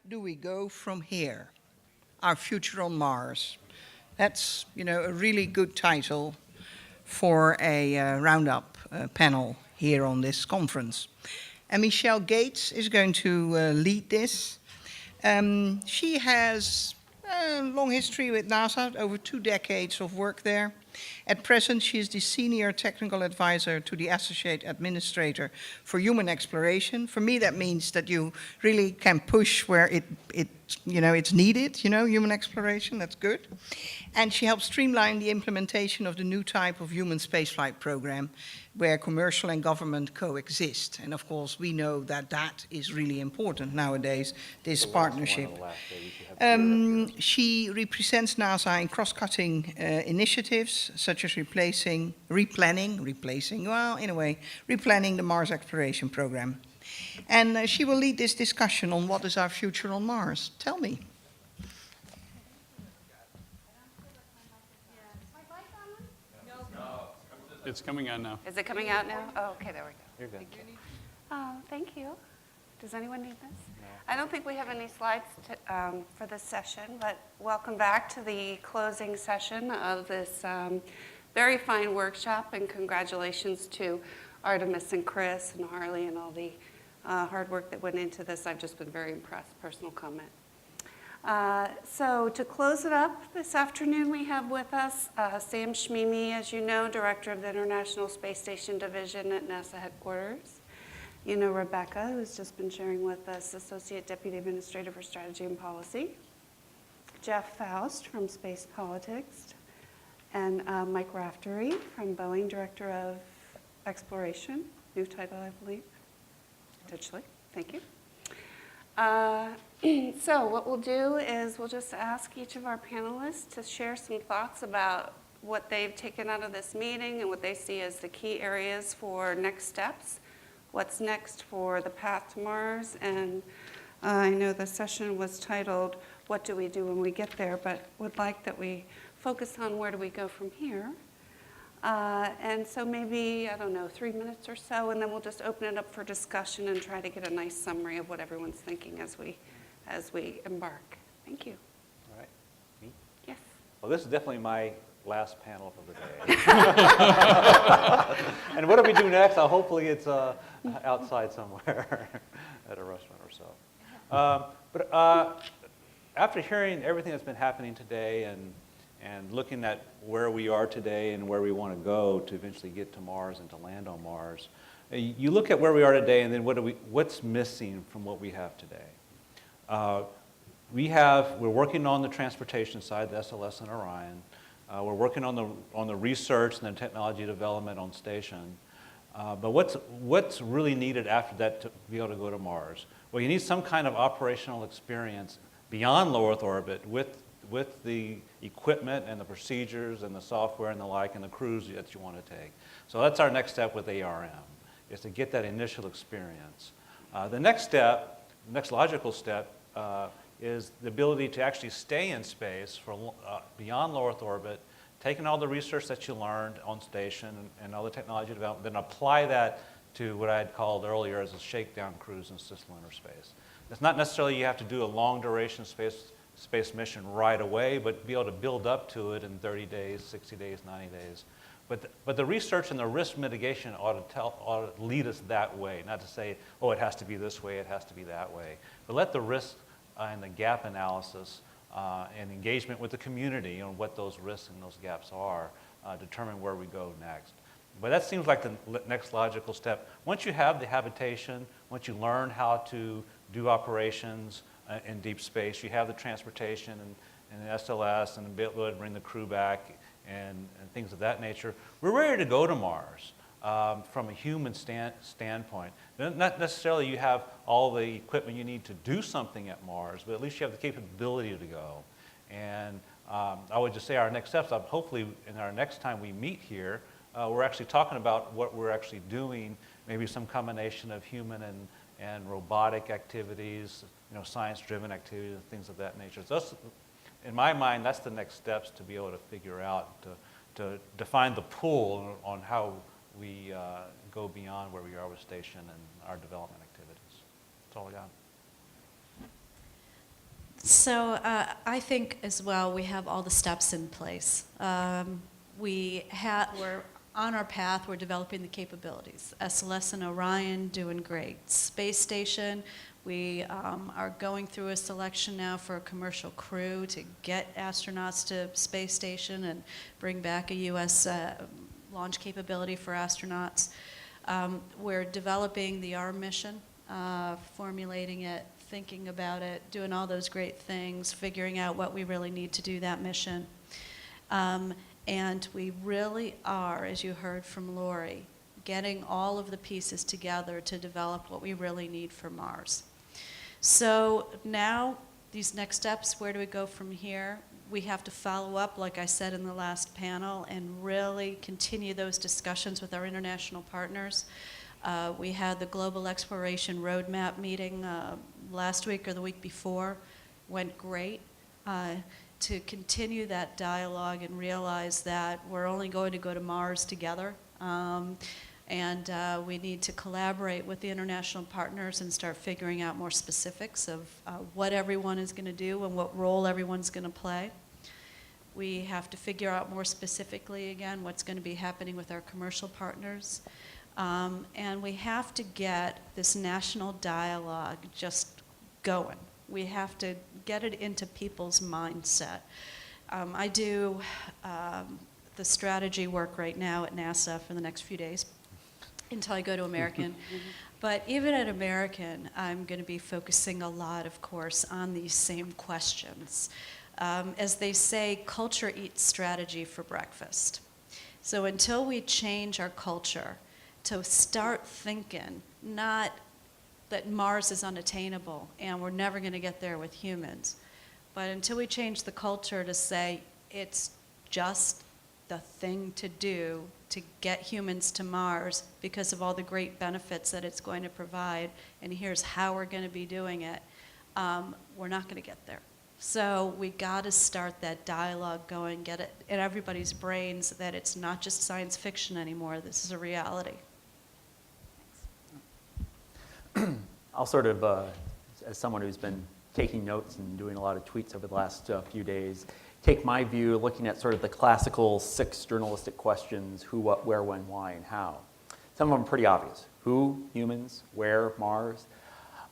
do we go from here? Our future on Mars. That's, a really good title for a roundup panel here on this conference. And Michelle Gates is going to lead this. She has a long history with NASA, over 2 decades of work there. At present, she is the Senior Technical Advisor to the Associate Administrator for Human Exploration. For me, that means that you really can push where it's needed, human exploration, that's good. And she helps streamline the implementation of the new type of human spaceflight program where commercial and government coexist. And of course, we know that that is really important nowadays, this partnership. She represents NASA in cross-cutting initiatives, such as replanning the Mars exploration program. And she will lead this discussion on what is our future on Mars. Tell me. It's coming on now. Is it coming out now? Oh, okay, there we go. You're good. Thank you. Does anyone need this? No. I don't think we have any slides for this session, but welcome back to the closing session of this very fine workshop, and congratulations to Artemis and Chris and Harley and all the hard work that went into this. I've just been very impressed, personal comment. So to close it up this afternoon, we have with us Sam Scimemi, as you know, Director of the International Space Station Division at NASA headquarters. You know Rebecca, who's just been sharing with us, Associate Deputy Administrator for Strategy and Policy. Jeff Foust from Space Politics. And Mike Raftery from Boeing, Director of Exploration. New title, I believe. Potentially. Thank you. So what we'll do is we'll just ask each of our panelists to share some thoughts about what they've taken out of this meeting and what they see as the key areas for next steps, what's next for the path to Mars. And I know the session was titled, What Do We Do When We Get There? But would like that we focus on where do we go from here. And so maybe, 3 minutes or so, and then we'll just open it up for discussion and try to get a nice summary of what everyone's thinking as we embark. Thank you. All right. Me? Yes. Well, this is definitely my last panel for the day. And what do we do next? Hopefully it's outside somewhere at a restaurant or so. But after hearing everything that's been happening today and looking at where we are today and where we want to go to eventually get to Mars and to land on Mars, you look at where we are today and then what's missing from what we have today. We're working on the transportation side, the SLS and Orion. We're working on the research and the technology development on station. But what's really needed after that to be able to go to Mars? Well, you need some kind of operational experience beyond low Earth orbit with the equipment and the procedures and the software and the like and the crews that you want to take. So that's our next step with ARM, is to get that initial experience. The next logical step, is the ability to actually stay in space for beyond low Earth orbit, taking all the research that you learned on station and all the technology development, then apply that to what I had called earlier as a shakedown cruise in cislunar space. It's not necessarily you have to do a long duration space mission right away, but be able to build up to it in 30 days, 60 days, 90 days. But the research and the risk mitigation ought to lead us that way, not to say, oh, it has to be this way, it has to be that way. But let the risk and the gap analysis and engagement with the community on what those risks and those gaps are determine where we go next. But that seems like the next logical step. Once you have the habitation, once you learn how to do operations in deep space, you have the transportation and the SLS and the ability to bring the crew back and things of that nature, we're ready to go to Mars from a human standpoint. Not necessarily you have all the equipment you need to do something at Mars, but at least you have the capability to go. And I would just say our next steps, hopefully in our next time we meet here, we're actually talking about what we're actually doing, maybe some combination of human and robotic activities, science-driven activities, things of that nature. So that's, in my mind, that's the next steps to be able to figure out, to define the pool on how we go beyond where we are with station and our development activities. That's all I got. So I think as well we have all the steps in place. We're on our path, we're developing the capabilities. SLS and Orion doing great. Space Station, we are going through a selection now for a commercial crew to get astronauts to Space Station and bring back a U.S. Launch capability for astronauts. We're developing the ARM mission, formulating it, thinking about it, doing all those great things, figuring out what we really need to do that mission. And we really are, as you heard from Lori, getting all of the pieces together to develop what we really need for Mars. So now, these next steps, where do we go from here? We have to follow up, like I said in the last panel, and really continue those discussions with our international partners. We had the Global Exploration Roadmap meeting last week or the week before. Went great. To continue that dialogue and realize that we're only going to go to Mars together. And we need to collaborate with the international partners and start figuring out more specifics of what everyone is going to do and what role everyone's going to play. We have to figure out more specifically, again, what's going to be happening with our commercial partners. And we have to get this national dialogue just going. We have to get it into people's mindset. I do the strategy work right now at NASA for the next few days until I go to American. But even at American, I'm going to be focusing a lot, of course, on these same questions. As they say, culture eats strategy for breakfast. So until we change our culture to start thinking, not that Mars is unattainable and we're never going to get there with humans, but until we change the culture to say it's just the thing to do to get humans to Mars because of all the great benefits that it's going to provide, and here's how we're going to be doing it, we're not going to get there. So we got to start that dialogue going, get it in everybody's brains that it's not just science fiction anymore, this is a reality. I'll sort of, as someone who's been taking notes and doing a lot of tweets over the last few days, take my view looking at sort of the classical 6 journalistic questions: who, what, where, when, why, and how. Some of them are pretty obvious. Who, humans, where, Mars.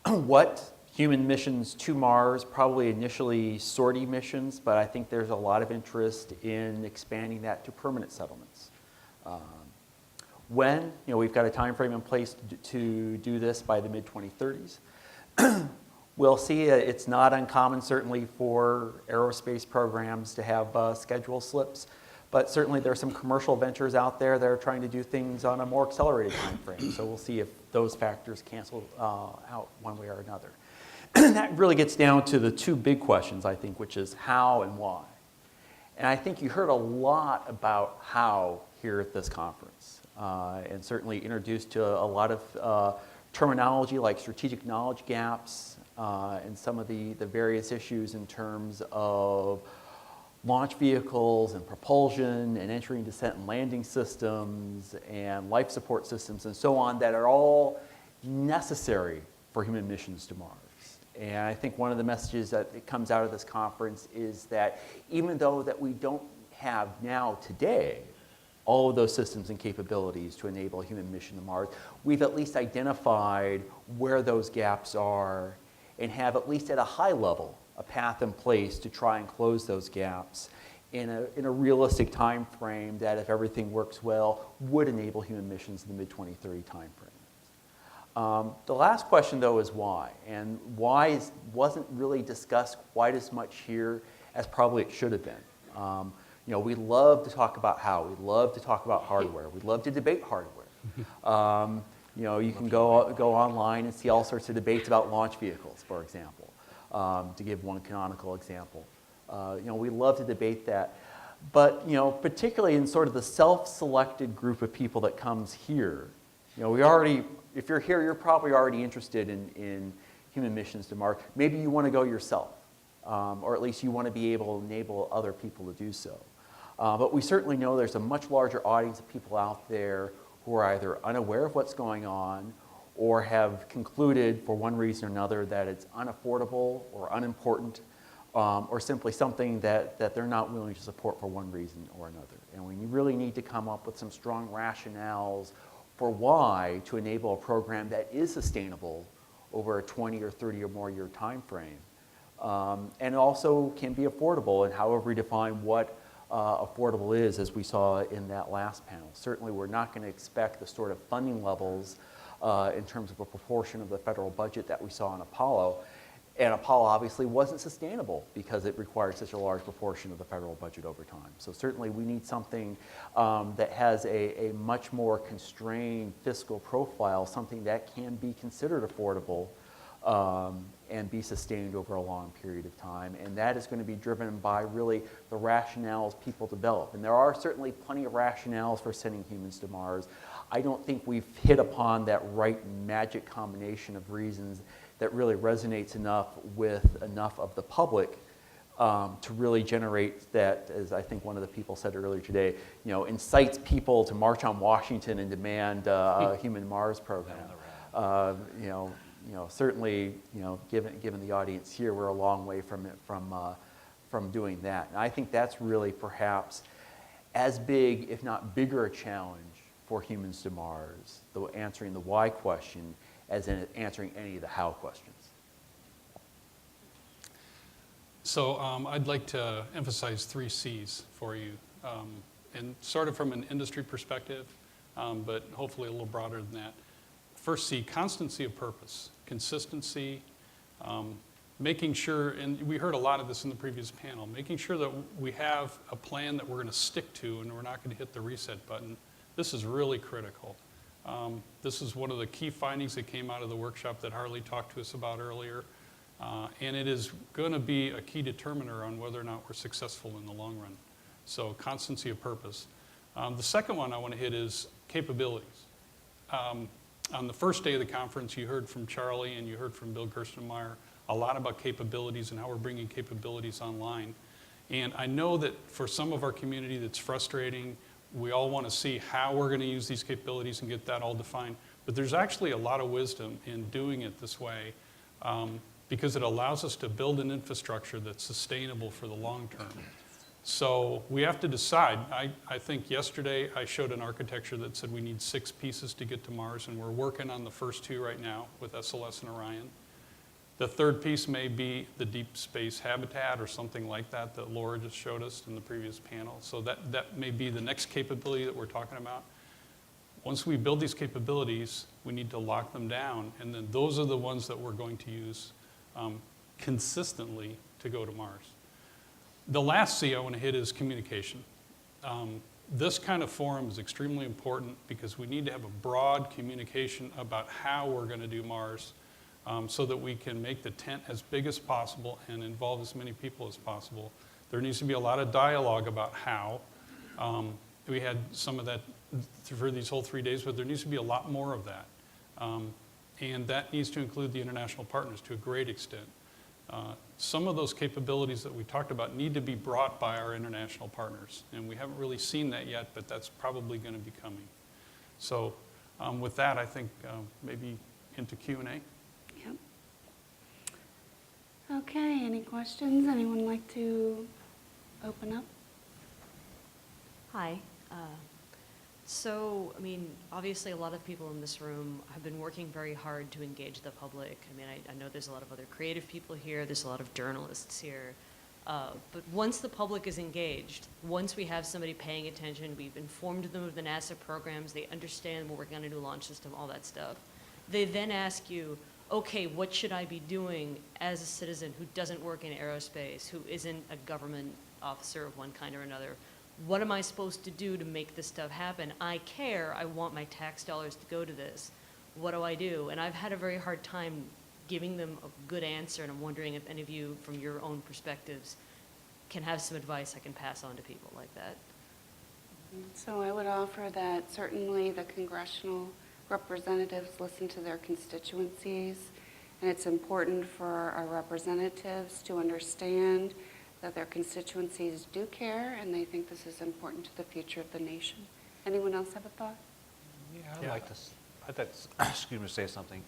What, human missions to Mars, probably initially sortie missions, but I think there's a lot of interest in expanding that to permanent settlements. When, we've got a time frame in place to do this by the mid-2030s. We'll see it's not uncommon, certainly, for aerospace programs to have schedule slips, but certainly there are some commercial ventures out there that are trying to do things on a more accelerated time frame. So we'll see if those factors cancel out one way or another. That really gets down to the 2 big questions, I think, which is how and why. And I think you heard a lot about how here at this conference. And certainly introduced to a lot of terminology like strategic knowledge gaps and some of the various issues in terms of launch vehicles and propulsion and entry and descent and landing systems and life support systems and so on that are all necessary for human missions to Mars. And I think one of the messages that comes out of this conference is that even though that we don't have now today all of those systems and capabilities to enable a human mission to Mars, we've at least identified where those gaps are and have, at least at a high level, a path in place to try and close those gaps in a realistic time frame that, if everything works well, would enable human missions in the mid-2030 time frame. The last question, though, is why. And why wasn't really discussed quite as much here as probably it should have been. We love to talk about how. We love to talk about hardware. We love to debate hardware. You can go online and see all sorts of debates about launch vehicles, for example, to give one canonical example. We love to debate that. But, particularly in sort of the self-selected group of people that comes here, if you're here, you're probably already interested in human missions to Mars. Maybe you want to go yourself, or at least you want to be able to enable other people to do so. But we certainly know there's a much larger audience of people out there who are either unaware of what's going on or have concluded for one reason or another that it's unaffordable or unimportant or simply something that they're not willing to support for one reason or another. And we really need to come up with some strong rationales for why to enable a program that is sustainable over a 20 or 30 or more year time frame. And also can be affordable, and however we define what affordable is, as we saw in that last panel. Certainly we're not going to expect the sort of funding levels in terms of a proportion of the federal budget that we saw in Apollo. And Apollo obviously wasn't sustainable because it required such a large proportion of the federal budget over time. So certainly we need something that has a much more constrained fiscal profile, something that can be considered affordable and be sustained over a long period of time. And that is going to be driven by really the rationales people develop. And there are certainly plenty of rationales for sending humans to Mars. I don't think we've hit upon that right magic combination of reasons that really resonates enough with enough of the public to really generate that, as I think one of the people said earlier today, incites people to march on Washington and demand a human Mars program. Certainly, given the audience here, we're a long way from doing that. And I think that's really perhaps as big, if not bigger, a challenge for humans to Mars, answering the why question, as in answering any of the how questions. So I'd like to emphasize 3 C's for you, and sort of from an industry perspective, but hopefully a little broader than that. First C, constancy of purpose, consistency, making sure, and we heard a lot of this in the previous panel, making sure that we have a plan that we're going to stick to and we're not going to hit the reset button. This is really critical. This is one of the key findings that came out of the workshop that Harley talked to us about earlier. And it is going to be a key determiner on whether or not we're successful in the long run. So constancy of purpose. The second one I want to hit is capabilities. On the first day of the conference, you heard from Charlie and you heard from Bill Gerstenmaier a lot about capabilities and how we're bringing capabilities online. And I know that for some of our community that's frustrating. We all want to see how we're going to use these capabilities and get that all defined. But there's actually a lot of wisdom in doing it this way because it allows us to build an infrastructure that's sustainable for the long term. So we have to decide. I think yesterday I showed an architecture that said we need 6 pieces to get to Mars, and we're working on the first 2 right now with SLS and Orion. The third piece may be the deep space habitat or something like that that Laura just showed us in the previous panel. So that may be the next capability that we're talking about. Once we build these capabilities, we need to lock them down, and then those are the ones that we're going to use consistently to go to Mars. The last C I want to hit is communication. This kind of forum is extremely important because we need to have a broad communication about how we're going to do Mars. So that we can make the tent as big as possible and involve as many people as possible. There needs to be a lot of dialogue about how. We had some of that for these whole 3 days, but there needs to be a lot more of that. And that needs to include the international partners to a great extent. Some of those capabilities that we talked about need to be brought by our international partners. And we haven't really seen that yet, but that's probably going to be coming. So with that, I think maybe into Q&A. Yep. Okay, any questions? Anyone like to open up? Hi. Obviously a lot of people in this room have been working very hard to engage the public. I know there's a lot of other creative people here, there's a lot of journalists here. But once the public is engaged, once we have somebody paying attention, we've informed them of the NASA programs, they understand what we're going to do, launch system, all that stuff. They then ask you, okay, what should I be doing as a citizen who doesn't work in aerospace, who isn't a government officer of one kind or another? What am I supposed to do to make this stuff happen? I care. I want my tax dollars to go to this. What do I do? And I've had a very hard time giving them a good answer, and I'm wondering if any of you, from your own perspectives, can have some advice I can pass on to people like that. So I would offer that certainly the congressional representatives listen to their constituencies, and it's important for our representatives to understand that their constituencies do care and they think this is important to the future of the nation. Anyone else have a thought? Yeah, I'd like to say something.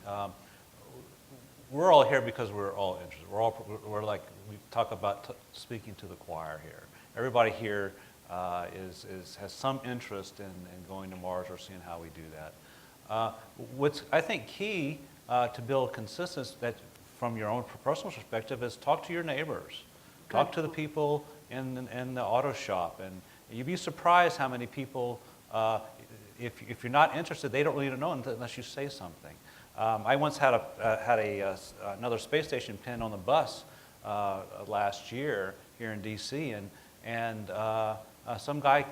we're all here because we're all interested. We're like, we talk about speaking to the choir here. Everybody here has some interest in going to Mars or seeing how we do that. What's, I think, key to build consistency that from your own personal perspective is talk to your neighbors. Talk to the people in the auto shop. And you'd be surprised how many people, if you're not interested, they don't really know unless you say something. I once had another space station pin on the bus last year here in DC, and some guy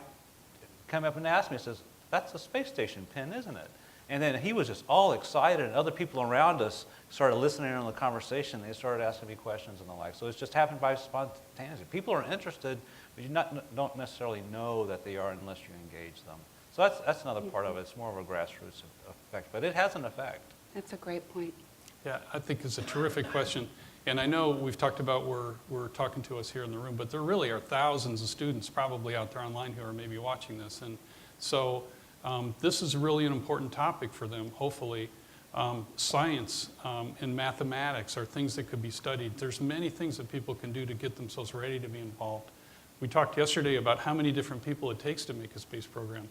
came up and asked me, says, "That's a space station pin, isn't it?" And then he was just all excited, and other people around us started listening on the conversation. They started asking me questions and the like. So it's just happened by spontaneity. People are interested, but you don't necessarily know that they are unless you engage them. So that's another part of it. It's more of a grassroots effect, but it has an effect. That's a great point. Yeah, I think it's a terrific question. And I know we've talked about we're talking to us here in the room, but there really are thousands of students probably out there online who are maybe watching this. And so this is really an important topic for them, hopefully. Science and mathematics are things that could be studied. There's many things that people can do to get themselves ready to be involved. We talked yesterday about how many different people it takes to make a space program.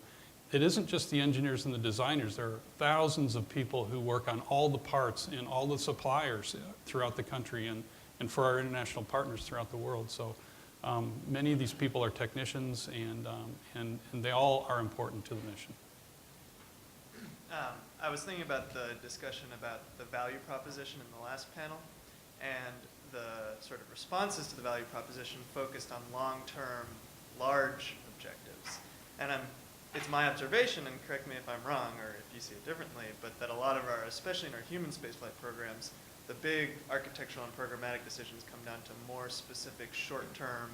It isn't just the engineers and the designers. There are thousands of people who work on all the parts and all the suppliers throughout the country and for our international partners throughout the world. So many of these people are technicians, and they all are important to the mission. I was thinking about the discussion about the value proposition in the last panel, and the sort of responses to the value proposition focused on long-term, large objectives. And it's my observation, and correct me if I'm wrong or if you see it differently, but that a lot of our, especially in our human spaceflight programs, the big architectural and programmatic decisions come down to more specific short-term,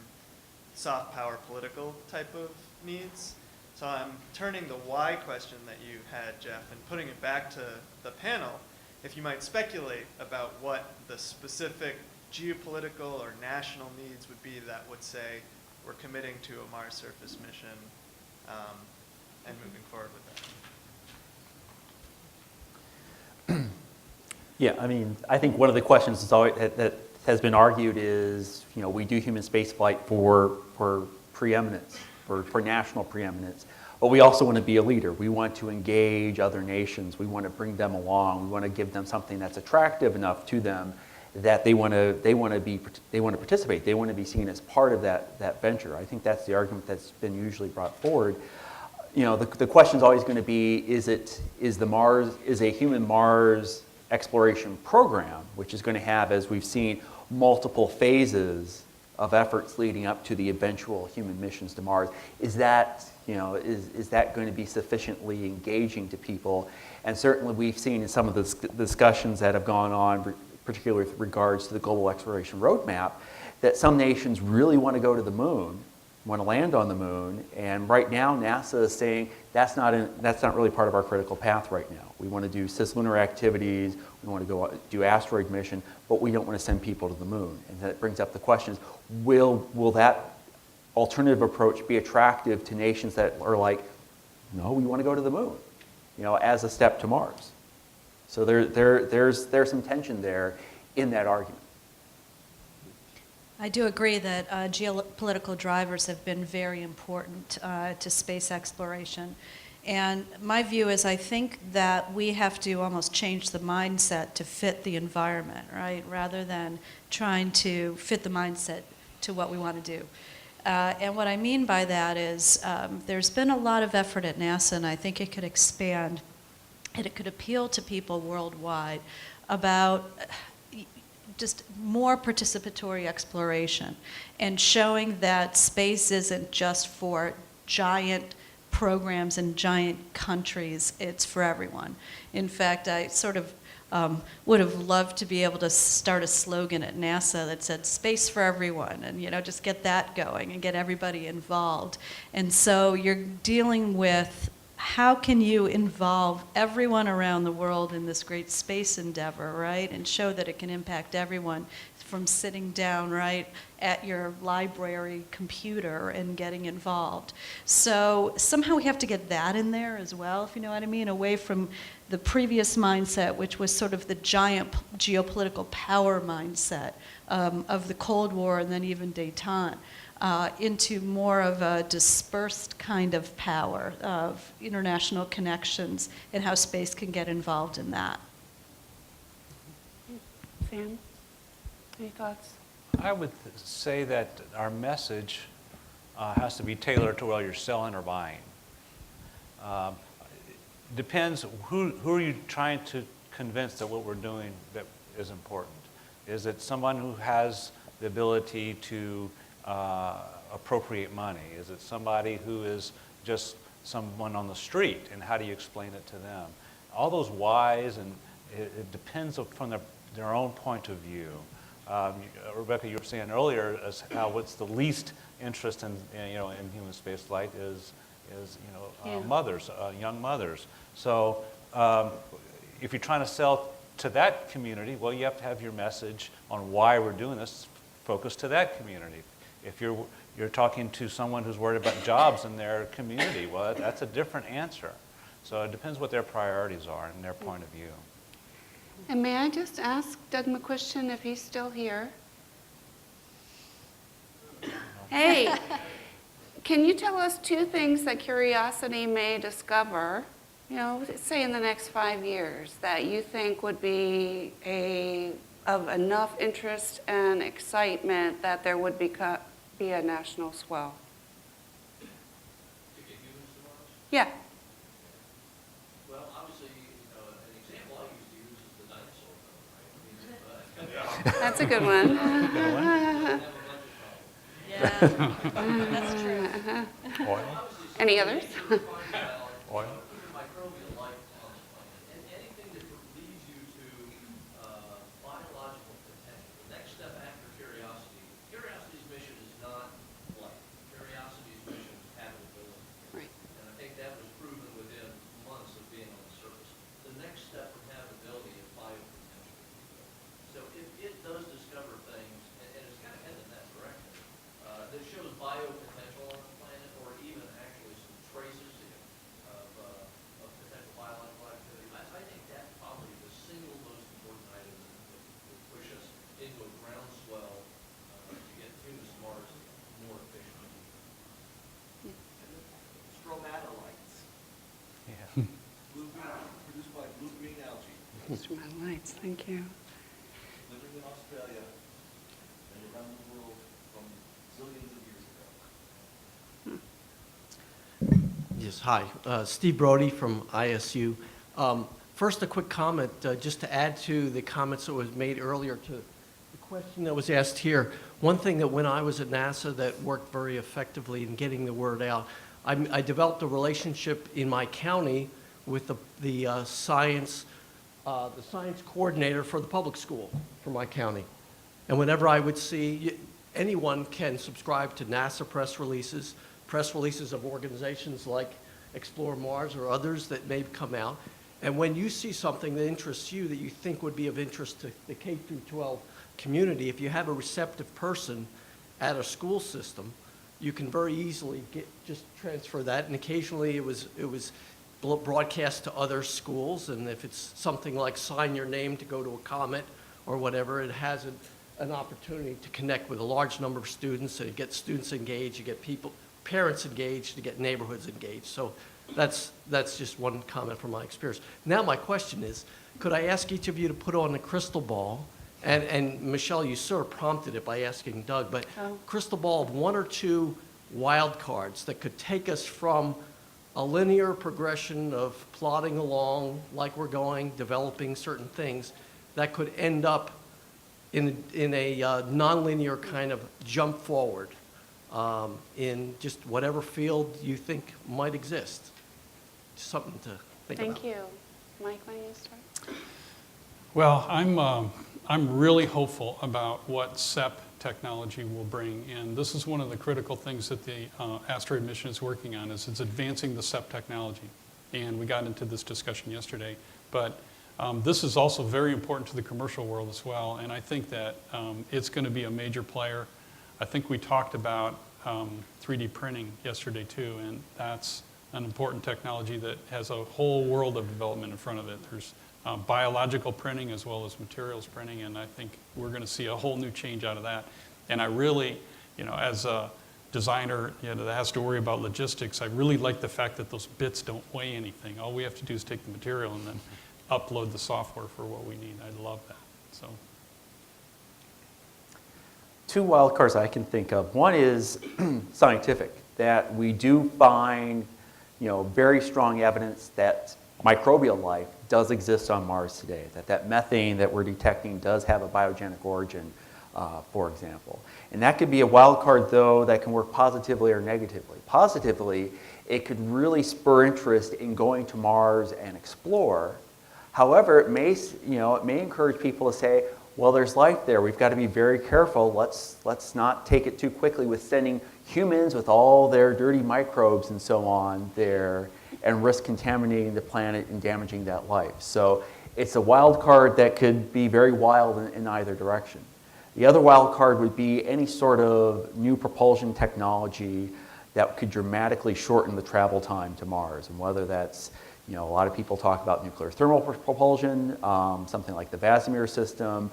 soft power political type of needs. So I'm turning the why question that you had, Jeff, and putting it back to the panel, if you might speculate about what the specific geopolitical or national needs would be that would say we're committing to a Mars surface mission and moving forward with that. Yeah, I mean, I think one of the questions that's always, that has been argued is, you know, we do human spaceflight for preeminence, for national preeminence, but we also want to be a leader. We want to engage other nations. We want to bring them along. We want to give them something that's attractive enough to them that they want to participate. They want to be seen as part of that venture. I think that's the argument that's been usually brought forward. You know, the question's always going to be: is a human Mars exploration program, which is going to have, as we've seen, multiple phases of efforts leading up to the eventual human missions to Mars, is that going to be sufficiently engaging to people? And certainly we've seen in some of the discussions that have gone on, particularly with regards to the Global Exploration Roadmap, that some nations really want to go to the moon, want to land on the moon, and right now NASA is saying that's not really part of our critical path right now. We want to do cislunar activities, we want to go do asteroid mission, but we don't want to send people to the moon. And that brings up the questions: will that alternative approach be attractive to nations that are like, no, we want to go to the moon, you know, as a step to Mars? So there's some tension there in that argument. I do agree that geopolitical drivers have been very important to space exploration. And my view is, I think that we have to almost change the mindset to fit the environment, right? Rather than trying to fit the mindset to what we want to do. And what I mean by that is there's been a lot of effort at NASA, and I think it could expand, and it could appeal to people worldwide about just more participatory exploration and showing that space isn't just for giant programs in giant countries, it's for everyone. In fact, I sort of would have loved to be able to start a slogan at NASA that said space for everyone, and just get that going and get everybody involved. And so you're dealing with how can you involve everyone around the world in this great space endeavor, right? And show that it can impact everyone from sitting down, right, at your library computer and getting involved. So somehow we have to get that in there as well, if you know what I mean, away from the previous mindset, which was sort of the giant geopolitical power mindset of the Cold War and then even détente, into more of a dispersed kind of power of international connections and how space can get involved in that. Sam, any thoughts? I would say that our message has to be tailored to whether you're selling or buying. Depends who are you trying to convince that what we're doing that is important. Is it someone who has the ability to appropriate money? Is it somebody who is just someone on the street, and how do you explain it to them? All those whys, and it depends from their own point of view. Rebecca, you were saying earlier as how what's the least interest in human spaceflight is mothers, young mothers. So if you're trying to sell to that community, well, you have to have your message on why we're doing this focused to that community. If you're talking to someone who's worried about jobs in their community, well, that's a different answer. So it depends what their priorities are and their point of view. And may I just ask Doug McQuistion if he's still here? Hey, can you tell us 2 things that Curiosity may discover, say in the next 5 years, that you think would be of enough interest and excitement that there would be a national swell? Yeah. Well, obviously, an example I used to use is the dinosaur film, right? That's a good one. Yeah, that's true. Oil? Any others? Oil? Microbial life on the planet, and anything that leads you to biological potential. The next step after Curiosity, Curiosity's mission is not life. Curiosity's mission is habitability. Right. And I think that was proven within months of being on the surface. The next step from habitability is biopotential. So if it does discover things, and it's kind of headed in that direction, that shows biopotential on the planet, or even actually some traces of potential biological activity, I think that's probably the single most important item that would push us into a groundswell to get humans to Mars more efficiently. Stromatolites. Yeah. Produced by blue-green algae, Lights, thank you. living in Australia and around the world from zillions of years ago. Yes, hi. Steve Brody from ISU. First, a quick comment, just to add to the comments that was made earlier to the question that was asked here. One thing that when I was at NASA that worked very effectively in getting the word out, I developed a relationship in my county with the science coordinator for the public school for my county. And whenever I would see, anyone can subscribe to NASA press releases of organizations like Explore Mars or others that may come out. And when you see something that interests you that you think would be of interest to the K through 12 community, if you have a receptive person at a school system, you can very easily just transfer that. And occasionally it was broadcast to other schools. And if it's something like sign your name to go to a comet or whatever, it has an opportunity to connect with a large number of students, and get students engaged, you get parents engaged, to get neighborhoods engaged. So that's just one comment from my experience. Now my question is, could I ask each of you to put on a crystal ball, and Michelle, you sort of prompted it by asking Doug, but crystal ball of 1 or 2 wild cards that could take us from a linear progression of plodding along like we're going, developing certain things, that could end up in a nonlinear kind of jump forward in just whatever field you think might exist. Just something to think about. Thank you. Mike, why don't you start? Well, I'm really hopeful about what SEP technology will bring, and this is one of the critical things that the asteroid mission is working on, is it's advancing the SEP technology. And we got into this discussion yesterday, but this is also very important to the commercial world as well, and I think that it's going to be a major player. I think we talked about 3D printing yesterday too, and that's an important technology that has a whole world of development in front of it. There's biological printing as well as materials printing, and I think we're going to see a whole new change out of that. And I really, as a designer that has to worry about logistics, I really like the fact that those bits don't weigh anything. All we have to do is take the material and then upload the software for what we need. I love that. So. Two wildcards I can think of. One is scientific, that we do find, very strong evidence that microbial life does exist on Mars today, that methane that we're detecting does have a biogenic origin, for example. And that could be a wild card, though, that can work positively or negatively. Positively, it could really spur interest in going to Mars and explore. However, it may encourage people to say, well, there's life there. We've got to be very careful. Let's not take it too quickly with sending humans with all their dirty microbes and so on there and risk contaminating the planet and damaging that life. So it's a wild card that could be very wild in either direction. The other wild card would be any sort of new propulsion technology that could dramatically shorten the travel time to Mars, and whether that's, a lot of people talk about nuclear thermal propulsion, something like the Vasimir system,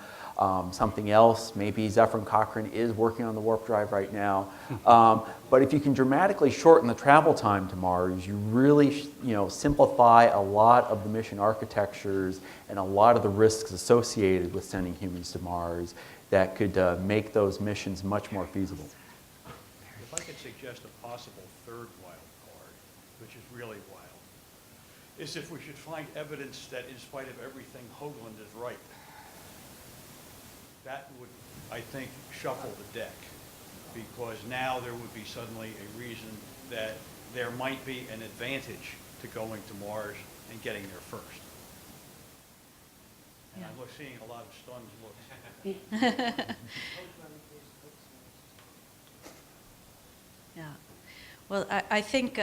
something else. Maybe Zefram Cochrane is working on the warp drive right now. But if you can dramatically shorten the travel time to Mars, you really, simplify a lot of the mission architectures and a lot of the risks associated with sending humans to Mars that could make those missions much more feasible. If I could suggest a possible third wild card, which is really wild, is if we should find evidence that in spite of everything, Hoagland is right. That would, I think, shuffle the deck, because now there would be suddenly a reason that there might be an advantage to going to Mars and getting there first. And I'm seeing a lot of stunned looks. Yeah. Well, I think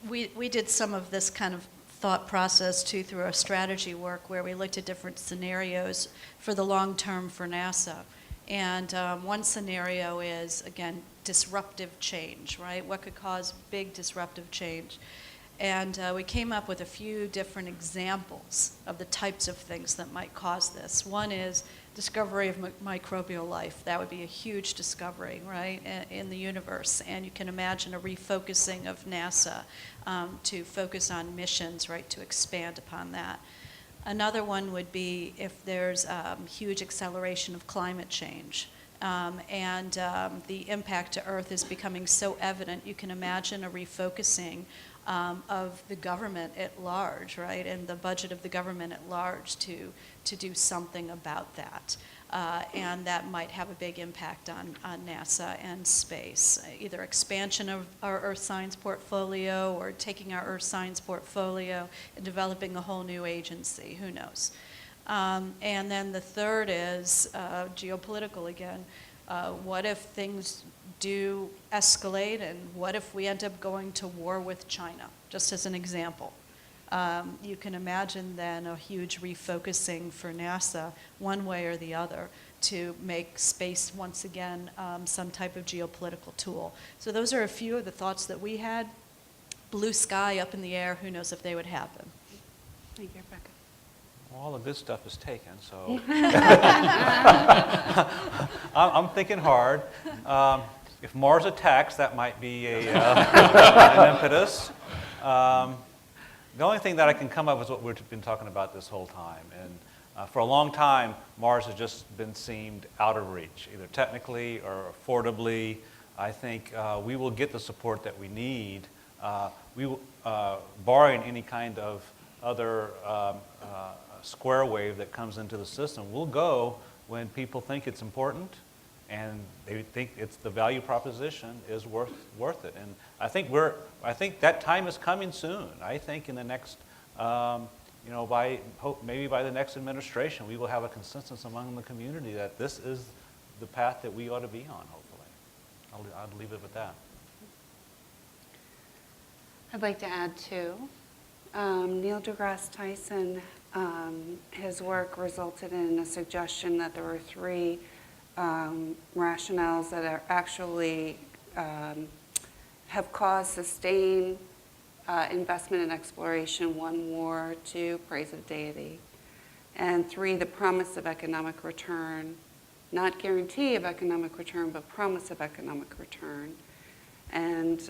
we did some of this kind of thought process too through our strategy work, where we looked at different scenarios for the long term for NASA. And one scenario is, again, disruptive change, right? What could cause big disruptive change? And we came up with a few different examples of the types of things that might cause this. One is discovery of microbial life. That would be a huge discovery, right, in the universe. And you can imagine a refocusing of NASA to focus on missions, right, to expand upon that. Another one would be if there's huge acceleration of climate change. And the impact to Earth is becoming so evident, you can imagine a refocusing of the government at large, right, and the budget of the government at large to do something about that. And that might have a big impact on NASA and space, either expansion of our Earth science portfolio or taking our Earth science portfolio and developing a whole new agency, who knows. And then the third is geopolitical again. What if things do escalate, and what if we end up going to war with China, just as an example? You can imagine then a huge refocusing for NASA, one way or the other, to make space once again some type of geopolitical tool. So those are a few of the thoughts that we had. Blue sky up in the air, who knows if they would happen. Thank you, Rebecca. Well, all the good stuff is taken, so I'm thinking hard. If Mars attacks, that might be an impetus. The only thing that I can come up with is what we've been talking about this whole time. And for a long time, Mars has just been seemed out of reach, either technically or affordably. I think we will get the support that we need. Barring any kind of other square wave that comes into the system, we'll go when people think it's important and they think it's the value proposition is worth it. And I think that time is coming soon. I think in the next, maybe by the next administration, we will have a consensus among the community that this is the path that we ought to be on, hopefully. I'll leave it with that. I'd like to add too. Neil deGrasse Tyson, his work resulted in a suggestion that there were three rationales that are actually have caused sustained investment in exploration. 1, war. 2, praise of deity. And 3, the promise of economic return. Not guarantee of economic return, but promise of economic return. And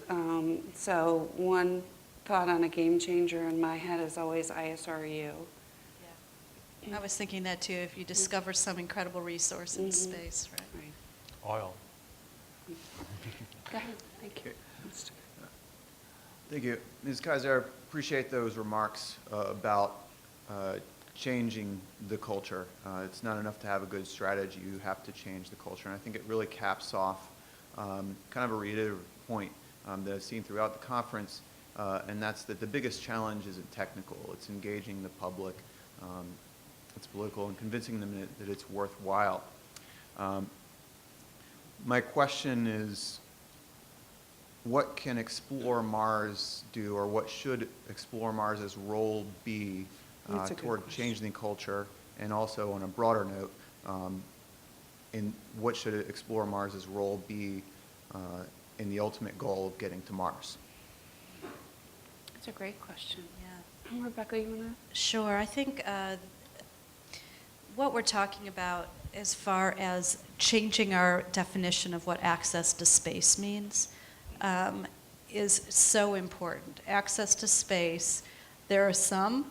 so one thought on a game changer in my head is always ISRU. I was thinking that too, if you discover some incredible resource in space, right? Right. Oil. Go ahead. Thank you. Thank you. Ms. Keiser, I appreciate those remarks about changing the culture. It's not enough to have a good strategy. You have to change the culture. And I think it really caps off kind of a reiterative point that I've seen throughout the conference, and that's that the biggest challenge isn't technical. It's engaging the public. It's political and convincing them that it's worthwhile. My question is, what can Explore Mars do, or what should Explore Mars' role be toward changing the culture? And also, on a broader note, in what should Explore Mars' role be in the ultimate goal of getting to Mars? That's a great question. Yeah. Rebecca, you want to? Sure. I think what we're talking about as far as changing our definition of what access to space means is so important. Access to space, there are some,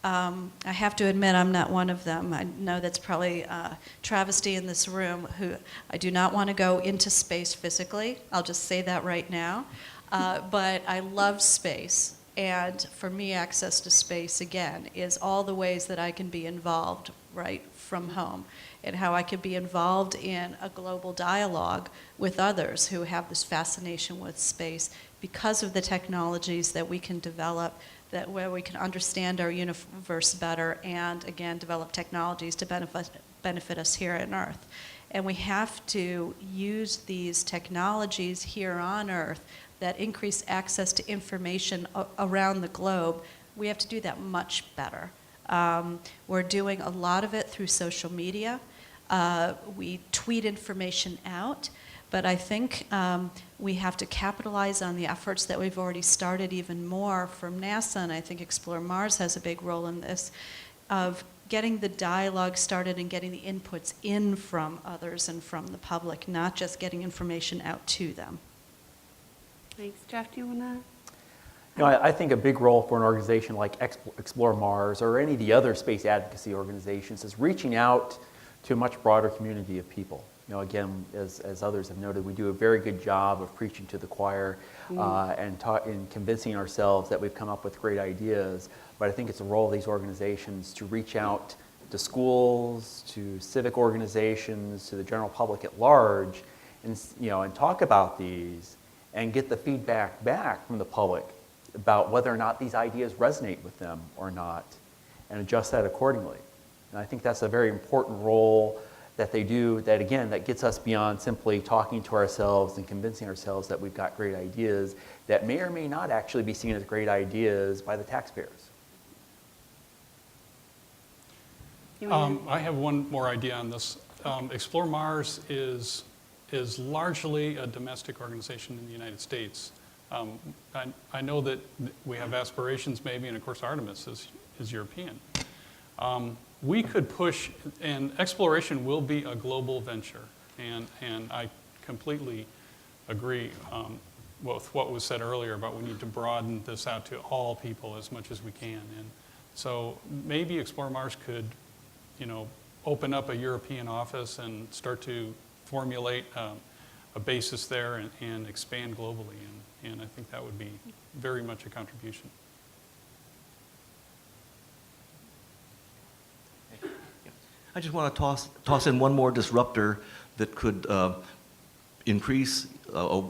I have to admit I'm not one of them. I know that's probably a travesty in this room, who I do not want to go into space physically. I'll just say that right now. But I love space. And for me, access to space, again, is all the ways that I can be involved right from home, and how I could be involved in a global dialogue with others who have this fascination with space because of the technologies that we can develop, that where we can understand our universe better and, again, develop technologies to benefit us here on Earth. And we have to use these technologies here on Earth that increase access to information around the globe. We have to do that much better. We're doing a lot of it through social media. We tweet information out, but I think we have to capitalize on the efforts that we've already started even more from NASA, and I think Explore Mars has a big role in this, of getting the dialogue started and getting the inputs in from others and from the public, not just getting information out to them. Thanks. Jeff, do you want to? You know, I think a big role for an organization like Explore Mars or any of the other space advocacy organizations is reaching out to a much broader community of people. You know, again, as others have noted, we do a very good job of preaching to the choir and convincing ourselves that we've come up with great ideas. But I think it's the role of these organizations to reach out to schools, to civic organizations, to the general public at large, and and talk about these and get the feedback back from the public about whether or not these ideas resonate with them or not, and adjust that accordingly. And I think that's a very important role that they do, that again, that gets us beyond simply talking to ourselves and convincing ourselves that we've got great ideas that may or may not actually be seen as great ideas by the taxpayers. I have one more idea on this. Explore Mars is largely a domestic organization in the United States. I know that we have aspirations maybe, and of course Artemis is European. We could push, and exploration will be a global venture, and I completely agree with what was said earlier about we need to broaden this out to all people as much as we can. And so maybe Explore Mars could, open up a European office and start to formulate a basis there and expand globally. And I think that would be very much a contribution. I just want to toss in one more disruptor that could increase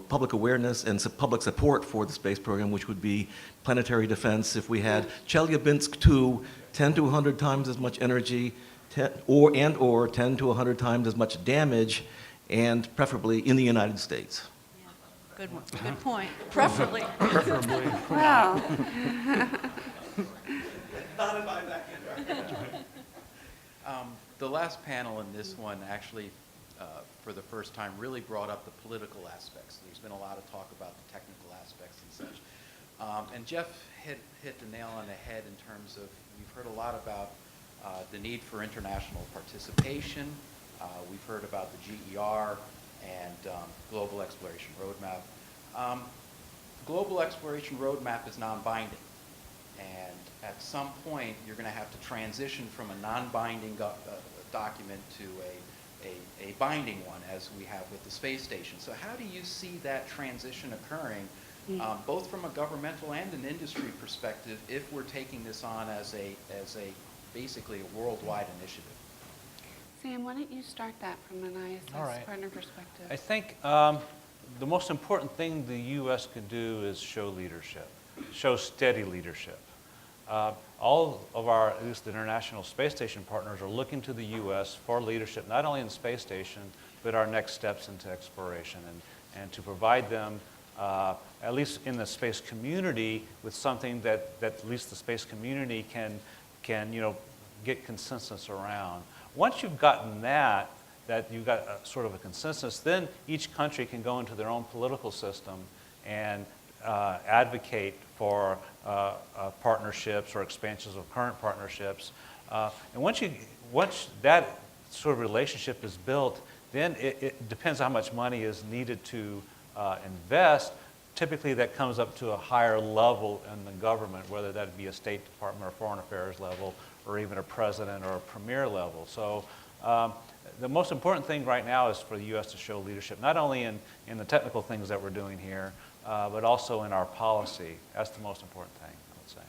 public awareness and public support for the space program, which would be Planetary Defense. If we had Chelyabinsk 2, 10 to 100 times as much energy, or 10 to 100 times as much damage, and preferably in the United States. Yeah. Good one. Good point. Preferably. Preferably. Wow. Not in my backyard. The last panel and this one actually, for the first time, really brought up the political aspects. There's been a lot of talk about the technical aspects and such. And Jeff hit the nail on the head in terms of, we've heard a lot about the need for international participation. We've heard about the GER and Global Exploration Roadmap. Global Exploration Roadmap is non-binding. And at some point, you're going to have to transition from a non-binding document to a binding one, as we have with the space station. So how do you see that transition occurring, both from a governmental and an industry perspective, if we're taking this on as basically a worldwide initiative? Sam, why don't you start that from an ISS All right. partner perspective? I think the most important thing the U.S. could do is show leadership, show steady leadership. All of our, at least the International Space Station partners, are looking to the U.S. for leadership, not only in the space station, but our next steps into exploration, and to provide them, at least in the space community, with something that at least the space community can get consensus around. Once you've gotten that you've got sort of a consensus, then each country can go into their own political system and advocate for partnerships or expansions of current partnerships. And once that sort of relationship is built, then it depends how much money is needed to invest. Typically that comes up to a higher level in the government, whether that be a State Department or Foreign Affairs level, or even a president or a premier level. So the most important thing right now is for the U.S. to show leadership, not only in the technical things that we're doing here, but also in our policy. That's the most important thing, I would say.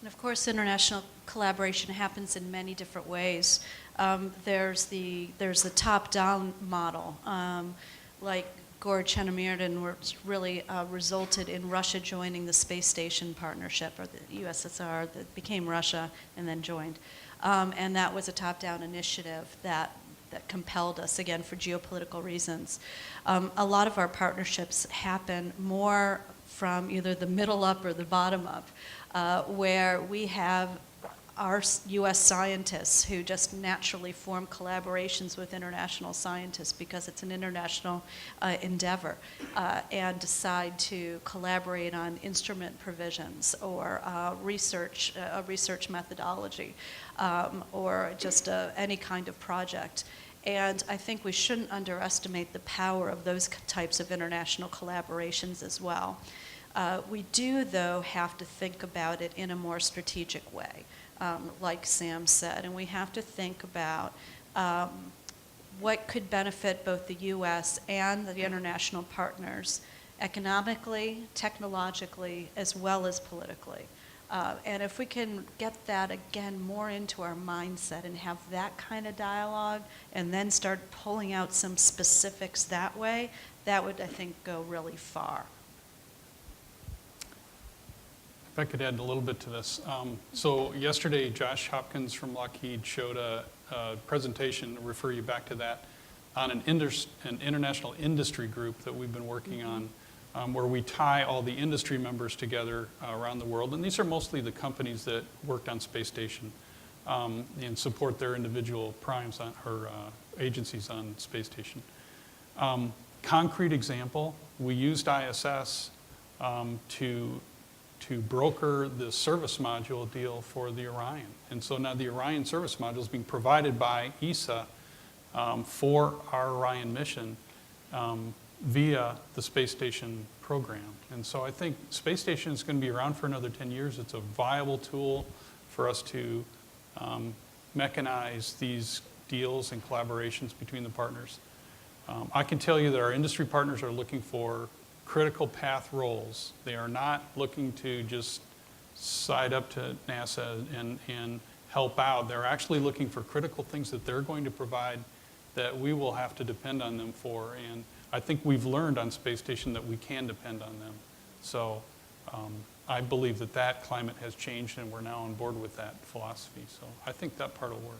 And of course, international collaboration happens in many different ways. There's the top-down model, like Gord Chenemirdan, which really resulted in Russia joining the space station partnership, or the USSR that became Russia and then joined. And that was a top-down initiative that compelled us, again, for geopolitical reasons. A lot of our partnerships happen more from either the middle up or the bottom up, where we have our U.S. scientists who just naturally form collaborations with international scientists because it's an international endeavor, and decide to collaborate on instrument provisions or research methodology, or just any kind of project. And I think we shouldn't underestimate the power of those types of international collaborations as well. We do, though, have to think about it in a more strategic way. Like Sam said, and we have to think about what could benefit both the U.S. and the international partners economically, technologically, as well as politically. And if we can get that, again, more into our mindset and have that kind of dialogue and then start pulling out some specifics that way, that would, I think, go really far. If I could add a little bit to this. So yesterday, Josh Hopkins from Lockheed showed a presentation, to refer you back to that, on an international industry group that we've been working on, where we tie all the industry members together around the world. And these are mostly the companies that worked on space station and support their individual primes or agencies on space station. Concrete example, we used ISS to broker the service module deal for the Orion. And so now the Orion service module is being provided by ESA for our Orion mission via the space station program. And so I think space station is going to be around for another 10 years. It's a viable tool for us to mechanize these deals and collaborations between the partners. I can tell you that our industry partners are looking for critical path roles. They are not looking to just side up to NASA and help out. They're actually looking for critical things that they're going to provide that we will have to depend on them for. And I think we've learned on space station that we can depend on them. So I believe that climate has changed and we're now on board with that philosophy. So I think that part will work.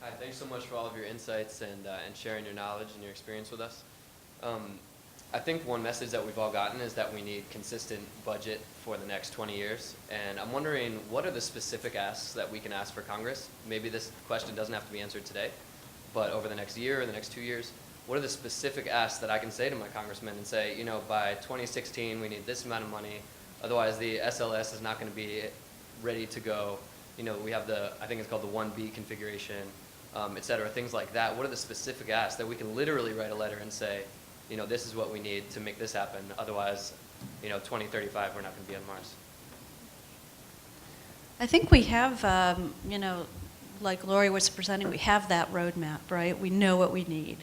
Hi, thanks so much for all of your insights and sharing your knowledge and your experience with us. I think one message that we've all gotten is that we need consistent budget for the next 20 years. And I'm wondering, what are the specific asks that we can ask for Congress? Maybe this question doesn't have to be answered today, but over the next year or the next 2 years, what are the specific asks that I can say to my congressman and say, you know, by 2016, we need this amount of money. Otherwise, the SLS is not going to be ready to go. You know, we have the, I think it's called the 1B configuration, et cetera, things like that. What are the specific asks that we can literally write a letter and say, you know, this is what we need to make this happen. Otherwise, you know, 2035, we're not going to be on Mars. I think we have, you know, like Lori was presenting, we have that roadmap, right? We know what we need.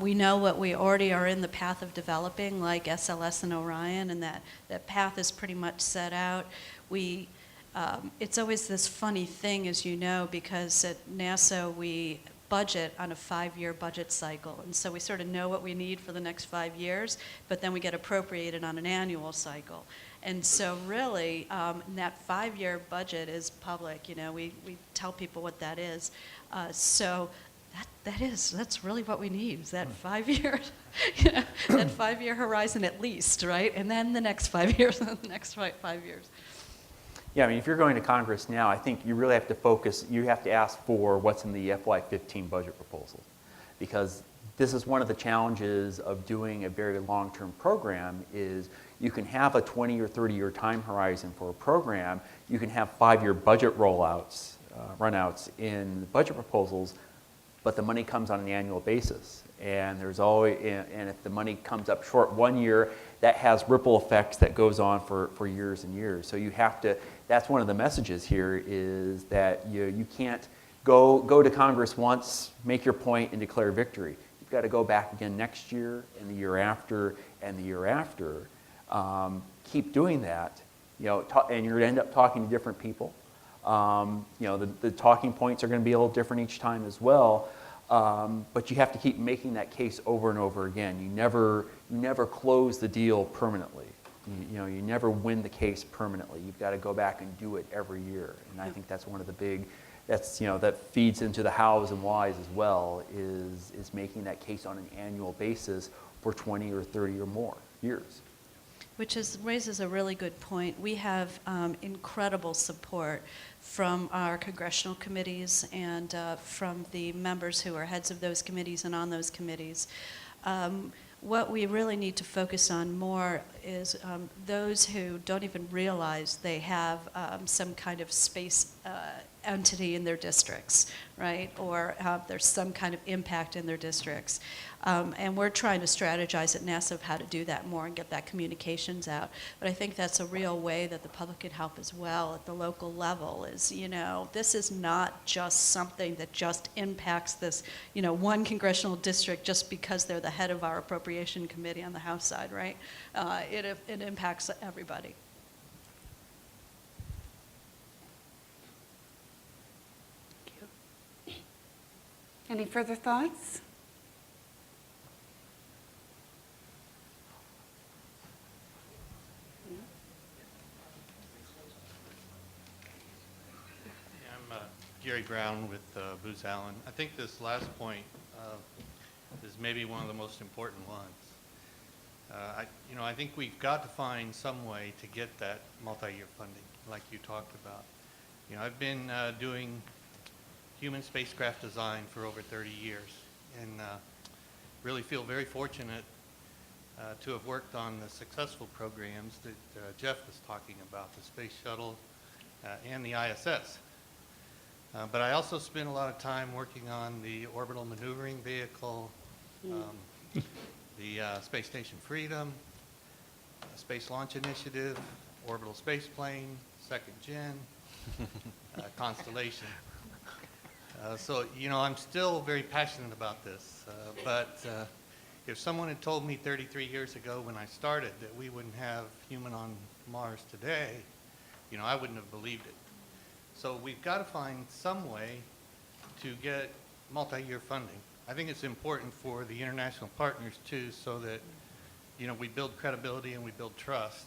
We know what we already are in the path of developing, like SLS and Orion, and that path is pretty much set out. It's always this funny thing, as you know, because at NASA we budget on a 5-year budget cycle, and so we sort of know what we need for the next 5 years, but then we get appropriated on an annual cycle. And so really, that 5-year budget is public. You know, we tell people what that is. So that's really what we need, is that 5 years, you know, that 5-year horizon at least, right? And then the next 5 years, and the next 5 years. Yeah, I mean, if you're going to Congress now, I think you really have to focus, you have to ask for what's in the FY15 budget proposal. Because this is one of the challenges of doing a very long-term program is you can have a 20 or 30-year time horizon for a program. You can have 5-year budget rollouts, runouts in the budget proposals, but the money comes on an annual basis. And there's always, and if the money comes up short 1 year, that has ripple effects that goes on for years and years. So you have to, that's one of the messages here, is that you can't go to Congress once, make your point, and declare victory. You've got to go back again next year, and the year after, and the year after. Keep doing that, you know, and you're going to end up talking to different people. You know, the talking points are going to be a little different each time as well. But you have to keep making that case over and over again. You never close the deal permanently. You know, you never win the case permanently. You've got to go back and do it every year. And I think that's one of the big, that's, you know, that feeds into the hows and whys as well, is making that case on an annual basis for 20 or 30 or more years. Which raises a really good point. We have incredible support from our congressional committees and from the members who are heads of those committees and on those committees. What we really need to focus on more is those who don't even realize they have some kind of space entity in their districts, right? Or there's some kind of impact in their districts. And we're trying to strategize at NASA of how to do that more and get that communications out. But I think that's a real way that the public can help as well at the local level is, you know, this is not just something that just impacts this, you know, one congressional district just because they're the head of our appropriation committee on the House side, right? It impacts everybody. Any further thoughts? I'm Gary Brown with Booz Allen. I think this last point is maybe one of the most important ones. I think we've got to find some way to get that multi-year funding, like you talked about. You know, I've been doing human spacecraft design for over 30 years, and really feel very fortunate to have worked on the successful programs that Jeff was talking about, the Space Shuttle and the ISS. But I also spent a lot of time working on the Orbital Maneuvering Vehicle, the Space Station Freedom, Space Launch Initiative, Orbital Space Plane, Second Gen, Constellation. So, you know, I'm still very passionate about this, but if someone had told me 33 years ago when I started that we wouldn't have human on Mars today, you know, I wouldn't have believed it. So we've got to find some way to get multi-year funding. I think it's important for the international partners too, so that, you know, we build credibility and we build trust.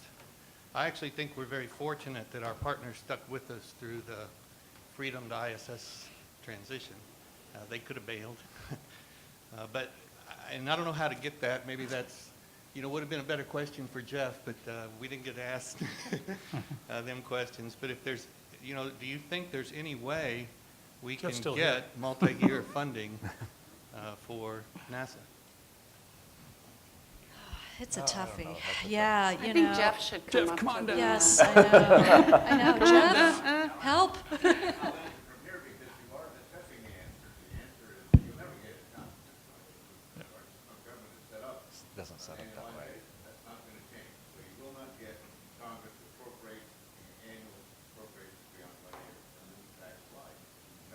I actually think we're very fortunate that our partners stuck with us through the Freedom to ISS transition. They could have bailed. And I don't know how to get that. Maybe that's, you know, would have been a better question for Jeff, but we didn't get asked them questions. But if there's, you know, do you think there's any way we can Jeff's still get multi-year funding for NASA? It's a toughie. Yeah, I you think know. Jeff should come Jeff, up come on to down. the- Yes, I know. I know. Jeff, help. Doesn't set up that way. That's not going to change. So you will not get Congress to appropriate annual appropriations beyond 1 year and move tax slide.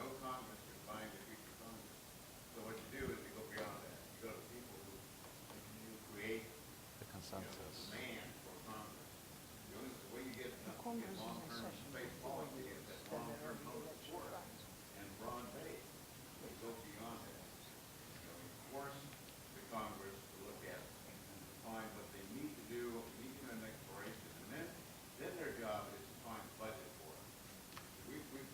No Congress can bind a future Congress. So what you do is you go beyond that. You go to people who you create The consensus. demand for Congress. The way you get long-term space policy is that long-term public support and broad base. You go beyond that. You know, you force the Congress to look at and define what they need to do, what they need to do in exploration, and then their job is to find a budget for it.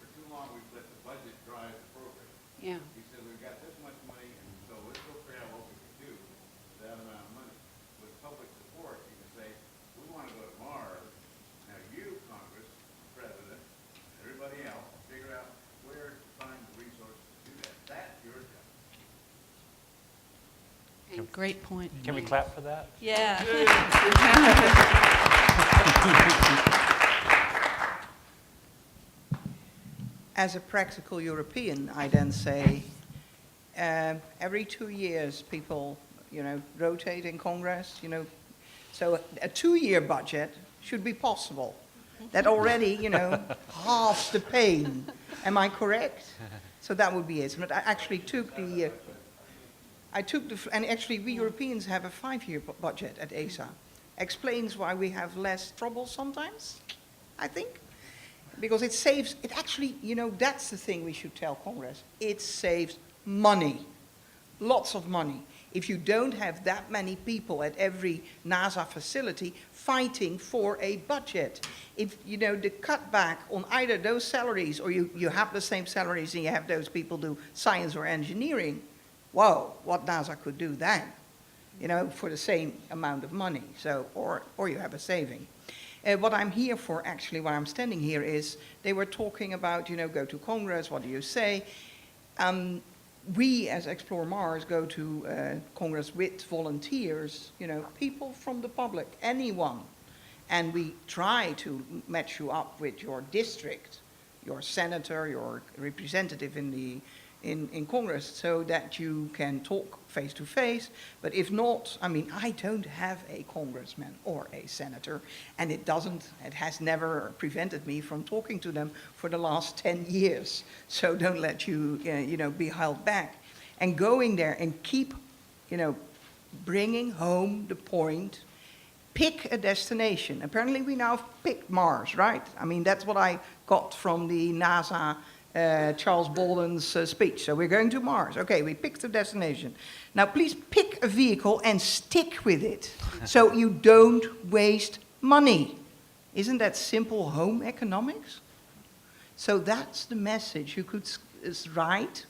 For too long, we've let the budget drive the program. Yeah. We said, we've got this much money, and so let's go figure out what we can do with that amount of money. With public support, you can say, we want to go to Mars. Now you, Congress, President, everybody else, figure out where to find the resources to do that. That's your job. Great point. Can we clap for that? Yeah. As a practical European, I then say, every 2 years, people, you know, rotate in Congress, you know, so a 2-year budget should be possible. That already, you know, halves the pain. Am I correct? So that would be it. But I actually took the, and actually we Europeans have a 5-year budget at ESA. Explains why we have less trouble sometimes, I think. Because it saves, it actually, you know, that's the thing we should tell Congress. It saves money, lots of money. If you don't have that many people at every NASA facility fighting for a budget. If, you know, the cutback on either those salaries or you have the same salaries and you have those people do science or engineering, whoa, what NASA could do then, you know, for the same amount of money. So, or you have a saving. What I'm here for, actually, why I'm standing here is they were talking about, you know, go to Congress, what do you say? We, as Explore Mars, go to Congress with volunteers, you know, people from the public, anyone. And we try to match you up with your district, your senator, your representative in Congress, so that you can talk face to face. But if not, I mean, I don't have a congressman or a senator, and it has never prevented me from talking to them for the last 10 years. So don't let you, you know, be held back. And going there and keep, you know, bringing home the point, pick a destination. Apparently we now picked Mars, right? I mean, that's what I got from the NASA Charles Bolden's speech. So we're going to Mars. Okay, we picked a destination. Now please pick a vehicle and stick with it so you don't waste money. Isn't that simple home economics? So that's the message you could write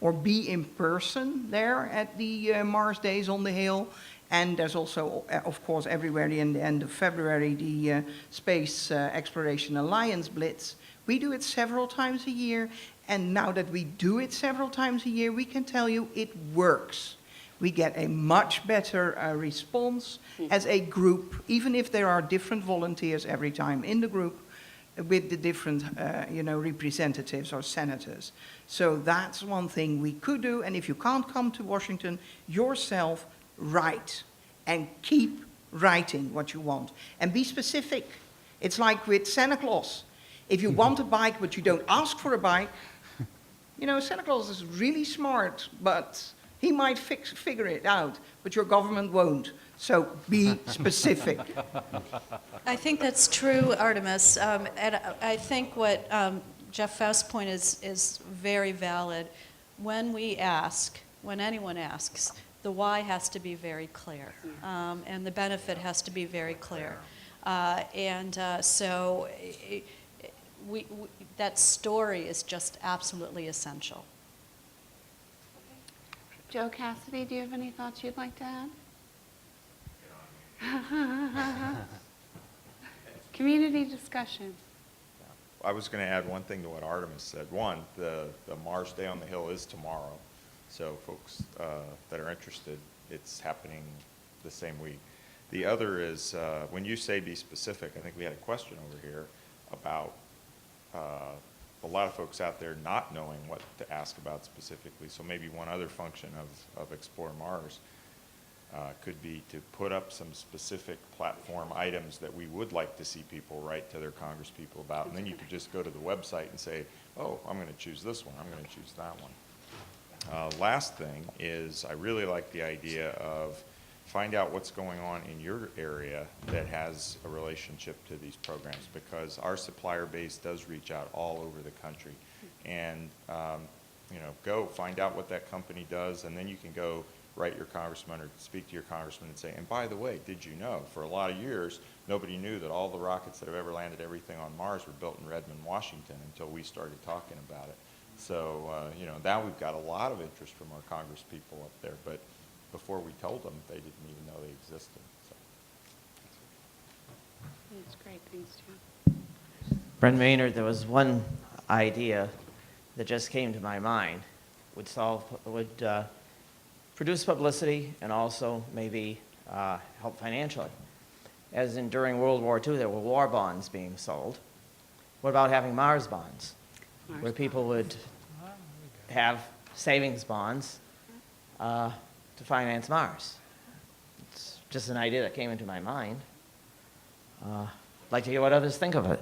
or be in person there at the Mars Days on the Hill. And there's also, of course, everywhere in the end of February, the Space Exploration Alliance Blitz. We do it several times a year, and now that we do it several times a year, we can tell you it works. We get a much better response as a group, even if there are different volunteers every time in the group with the different, you know, representatives or senators. So that's one thing we could do, and if you can't come to Washington yourself, write and keep writing what you want and be specific. It's like with Santa Claus. If you want a bike but you don't ask for a bike, you know, Santa Claus is really smart, but he might figure it out, but your government won't. So be specific. I think that's true, Artemis. And I think what Jeff Faust's point is very valid. When we ask, when anyone asks, the why has to be very clear, and the benefit has to be very clear. So that story is just absolutely essential. Joe Cassidy, do you have any thoughts you'd like to add? Community discussion. I was going to add one thing to what Artemis said. One, the Mars Day on the Hill is tomorrow. So folks that are interested, it's happening the same week. The other is, when you say be specific, I think we had a question over here about a lot of folks out there not knowing what to ask about specifically. So maybe one other function of Explore Mars could be to put up some specific platform items that we would like to see people write to their congresspeople about. And then you could just go to the website and say, oh, I'm going to choose this one, I'm going to choose that one. Last thing is, I really like the idea of find out what's going on in your area that has a relationship to these programs, because our supplier base does reach out all over the country. And you know, go find out what that company does, and then you can go write your congressman or speak to your congressman and say, and by the way, did you know, for a lot of years, nobody knew that all the rockets that have ever landed everything on Mars were built in Redmond, Washington, until we started talking about it. So, you know, now we've got a lot of interest from our congresspeople up there, but before we told them, they didn't even know they existed. So. That's great, thanks, John. Brent Maynard, there was one idea that just came to my mind, would produce publicity and also maybe help financially. As in during World War II, there were war bonds being sold. What about having Mars bonds, where people would have savings bonds to finance Mars? It's just an idea that came into my mind. I'd like to hear what others think of it.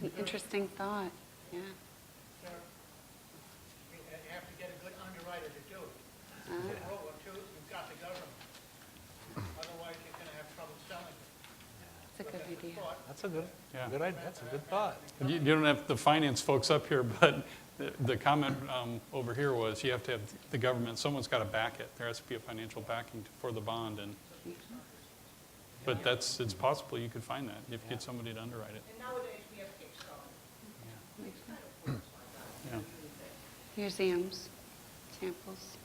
It's an interesting thought, yeah. You have to get a good underwriter to do it. In World War II, you've got the government. Otherwise, you're going to have trouble selling it. That's a good idea. That's a good, Yeah. good idea. That's a good thought. You don't have the finance folks up here, but the comment over here was you have to have the government, someone's got to back it. There has to be a financial backing for the bond. But it's possible you could find that if you get somebody to underwrite it. And nowadays we have Kickstarter. Yeah. Museums, samples.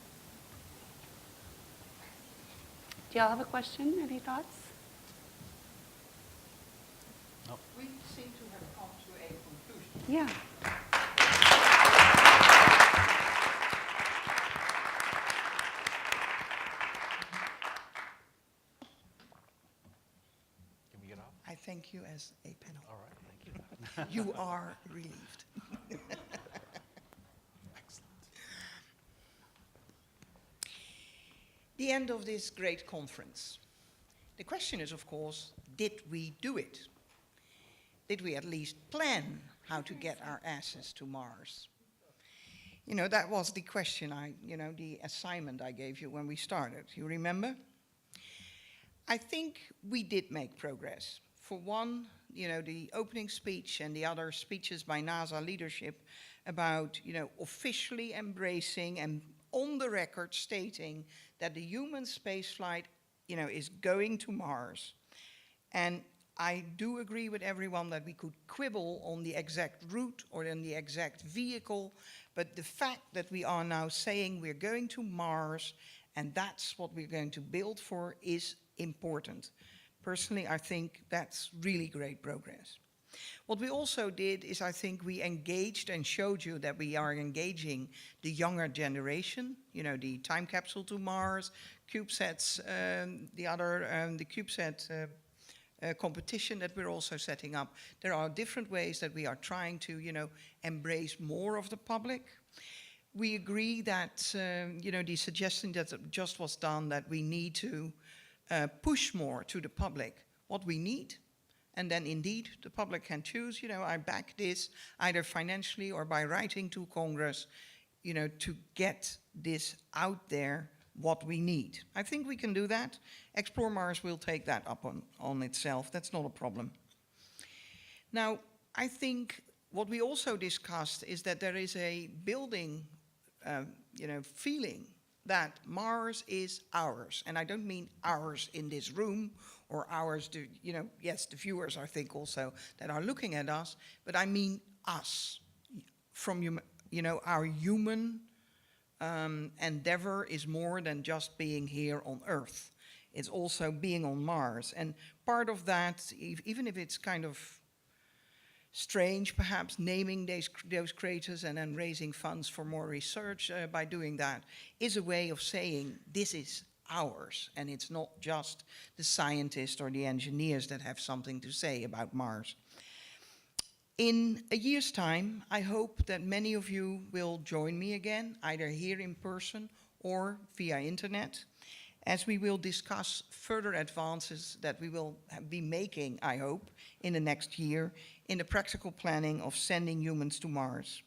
Do y'all have a question? Any thoughts? We seem to have come to a conclusion. Yeah. Can we get off? I thank you as a panel. All right, thank you. You are relieved. The end of this great conference. The question is, of course, did we do it? Did we at least plan how to get our asses to Mars? You know, that was the question the assignment I gave you when we started. You remember? I think we did make progress. For one, the opening speech and the other speeches by NASA leadership about, officially embracing and on the record stating that the human spaceflight, is going to Mars. And I do agree with everyone that we could quibble on the exact route or on the exact vehicle, but the fact that we are now saying we're going to Mars and that's what we're going to build for is important. Personally, I think that's really great progress. What we also did is I think we engaged and showed you that we are engaging the younger generation, the time capsule to Mars, CubeSats, the CubeSat competition that we're also setting up. There are different ways that we are trying to, embrace more of the public. We agree that, the suggestion that just was done that we need to push more to the public what we need. And then indeed, the public can choose, I back this either financially or by writing to Congress, to get this out there, what we need. I think we can do that. Explore Mars will take that up on itself. That's not a problem. Now, I think what we also discussed is that there is a building, feeling that Mars is ours. And I don't mean ours in this room or ours to, yes, the viewers, I think also, that are looking at us, but I mean us. From, our human endeavor is more than just being here on Earth. It's also being on Mars. And part of that, even if it's kind of strange, perhaps, naming those craters and then raising funds for more research by doing that, is a way of saying this is ours, and it's not just the scientists or the engineers that have something to say about Mars. In a year's time, I hope that many of you will join me again, either here in person or via internet, as we will discuss further advances that we will be making, I hope, in the next year in the practical planning of sending humans to Mars.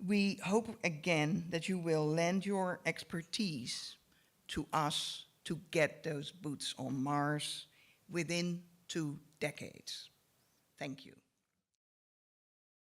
We hope again that you will lend your expertise to us to get those boots on Mars within 2 decades. Thank you.